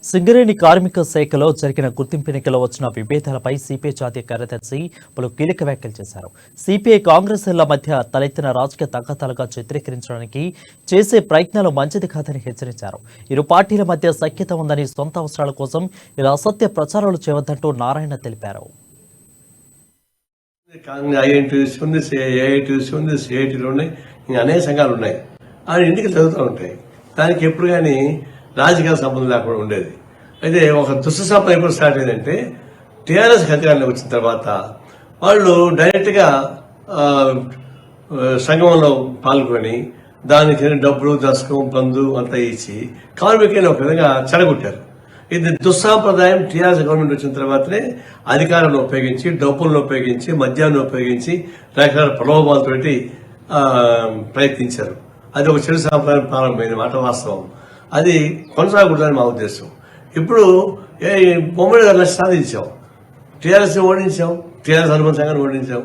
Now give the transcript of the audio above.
సింగరేణి కార్మిక శాఖలో జరిగిన గుర్తింపు ఎన్నికల్లో వచ్చిన విభేదాలపై సిపిఐ జాతీయ కార్యదర్శి పలు కీలక వ్యాఖ్యలు చేశారు. సిపిఐ కాంగ్రెస్ల మధ్య తలెత్తిన రాజకీయ తగాదాలుగా చిత్రీకరించడానికి చేసే ప్రయత్నాలు మంచిది కాదని హెచ్చరించారు. ఇరు పార్టీల మధ్య సఖ్యత ఉందని, సొంత అవసరాల కోసం ఇలా అసత్య ప్రచారాలు చేయవద్దంటూ నారాయణ తెలిపారు. అనేక సంఘాలు ఉన్నాయి. ఆ ఎన్నికలు జరుగుతూ ఉంటాయి. దానికి ఎప్పుడు కానీ రాజకీయ సంబంధం లేకుండా ఉండేది. అయితే ఒక దుష్ట సంపద ఎప్పుడు స్టార్ట్ అయిందంటే టీఆర్ఎస్ అధికారంలోకి వచ్చిన తర్వాత వాళ్ళు డైరెక్ట్గా సంగమంలో పాల్గొని దానికి డబ్బులు, దశకం, బంధు అంతా ఇచ్చి కార్మికులను ఒక విధంగా చెడగొట్టారు. ఇది దుస్సాంప్రదాయం టీఆర్ఎస్ గవర్నమెంట్ వచ్చిన తర్వాతనే అధికారాన్ని ఉపయోగించి, డబ్బులను ఉపయోగించి, మద్యాన్ని ఉపయోగించి రకరకాల ప్రలోభాలతోటి ప్రయత్నించారు. అది ఒక చెడు సాంప్రదాయం ప్రారంభమైన మాట వాస్తవం. అది కొనసాగకూడదని మా ఉద్దేశం. ఇప్పుడు బొమ్మడి గారు సాధించాం, టీఆర్ఎస్ ఓడించాం, టీఆర్ఎస్ అనుబంధంగా ఓడించాం.